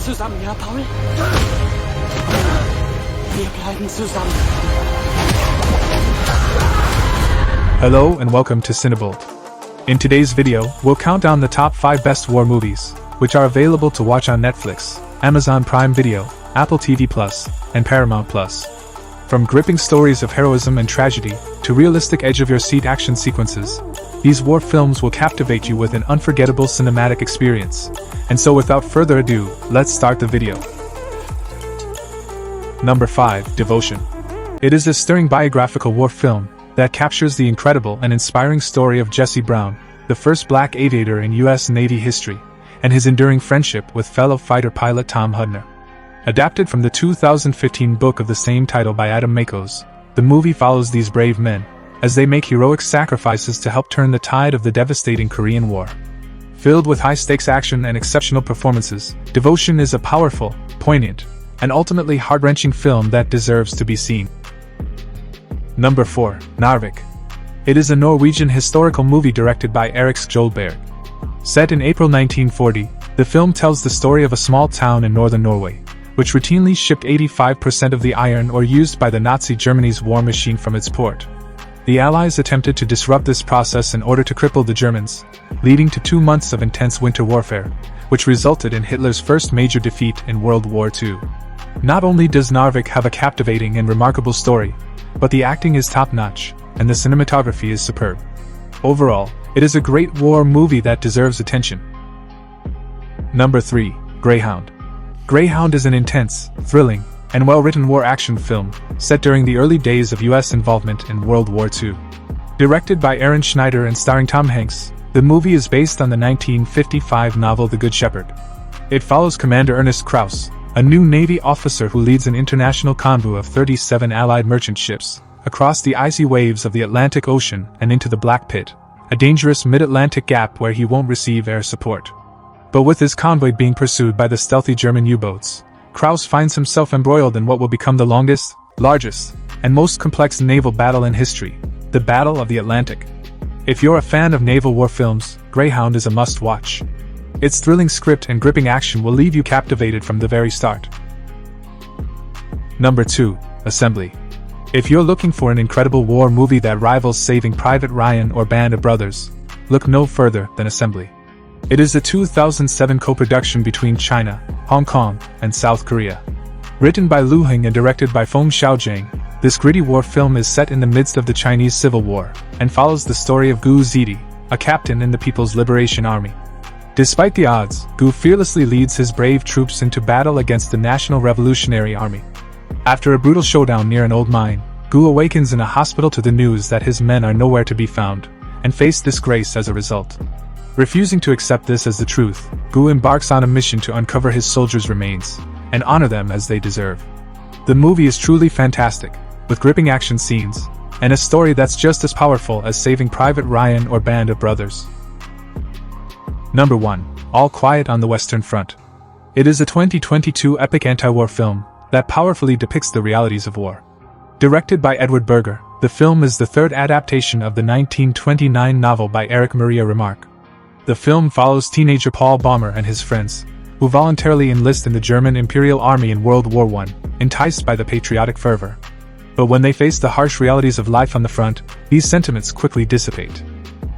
zusammen, ja, Paul? Wir bleiben zusammen. Hello and welcome to CineBolt. In today's video, we'll count down the top 5 best war movies, which are available to watch on Netflix, Amazon Prime Video, Apple TV+, and Paramount+. From gripping stories of heroism and tragedy, to realistic edge-of-your-seat action sequences, these war films will captivate you with an unforgettable cinematic experience. And so without further ado, let's start the video. Number 5. Devotion. It is a stirring biographical war film that captures the incredible and inspiring story of Jesse Brown, the first black aviator in U.S. Navy history, and his enduring friendship with fellow fighter pilot Tom Hudner. Adapted from the 2015 book of the same title by Adam Makos, the movie follows these brave men as they make heroic sacrifices to help turn the tide of the devastating Korean War. Filled with high-stakes action and exceptional performances, Devotion is a powerful, poignant, and ultimately heart-wrenching film that deserves to be seen. Number 4. Narvik. It is a Norwegian historical movie directed by Erik Skjoldberg. Set in April 1940, the film tells the story of a small town in northern Norway, which routinely shipped 85% of the iron ore used by the Nazi Germany's war machine from its port. The Allies attempted to disrupt this process in order to cripple the Germans, leading to 2 months of intense winter warfare, which resulted in Hitler's first major defeat in World War II. Not only does Narvik have a captivating and remarkable story, but the acting is top-notch, and the cinematography is superb. Overall, it is a great war movie that deserves attention. Number 3. Greyhound. Greyhound is an intense, thrilling, and well-written war action film set during the early days of U.S. involvement in World War II. Directed by Aaron Schneider and starring Tom Hanks, the movie is based on the 1955 novel The Good Shepherd. It follows Commander Ernest Krause, a new Navy officer who leads an international convoy of 37 Allied merchant ships across the icy waves of the Atlantic Ocean and into the Black Pit, a dangerous mid-Atlantic gap where he won't receive air support. But with his convoy being pursued by the stealthy German U-boats, Krause finds himself embroiled in what will become the longest, largest, and most complex naval battle in history, the Battle of the Atlantic. If you're a fan of naval war films, Greyhound is a must-watch. Its thrilling script and gripping action will leave you captivated from the very start. Number 2. Assembly. If you're looking for an incredible war movie that rivals Saving Private Ryan or Band of Brothers, look no further than Assembly. It is a 2007 co-production between China, Hong Kong, and South Korea. Written by Lu Heng and directed by Feng Xiaojiang, this gritty war film is set in the midst of the Chinese Civil War and follows the story of Gu Zidi, a captain in the People's Liberation Army. Despite the odds, Gu fearlessly leads his brave troops into battle against the National Revolutionary Army. After a brutal showdown near an old mine, Gu awakens in a hospital to the news that his men are nowhere to be found, and face disgrace as a result. Refusing to accept this as the truth, Gu embarks on a mission to uncover his soldiers' remains, and honor them as they deserve. The movie is truly fantastic, with gripping action scenes, and a story that's just as powerful as Saving Private Ryan or Band of Brothers. Number 1. All Quiet on the Western Front. It is a 2022 epic anti-war film that powerfully depicts the realities of war. Directed by Edward Berger, the film is the third adaptation of the 1929 novel by Erich Maria Remarque. The film follows teenager Paul Baumer and his friends, who voluntarily enlist in the German Imperial Army in World War I, enticed by the patriotic fervor. But when they face the harsh realities of life on the front, these sentiments quickly dissipate.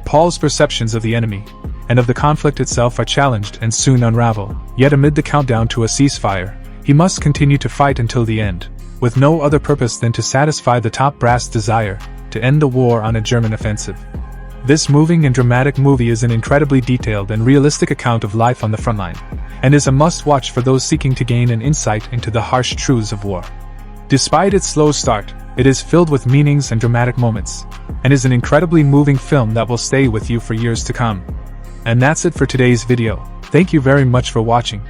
Paul's perceptions of the enemy and of the conflict itself are challenged and soon unravel, yet amid the countdown to a ceasefire, he must continue to fight until the end, with no other purpose than to satisfy the top brass desire to end the war on a German offensive. This moving and dramatic movie is an incredibly detailed and realistic account of life on the frontline, and is a must-watch for those seeking to gain an insight into the harsh truths of war. Despite its slow start, it is filled with meanings and dramatic moments, and is an incredibly moving film that will stay with you for years to come. And that's it for today's video. Thank you very much for watching.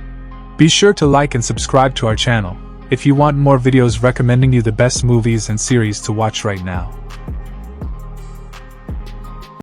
Be sure to like and subscribe to our channel if you want more videos recommending you the best movies and series to watch right now.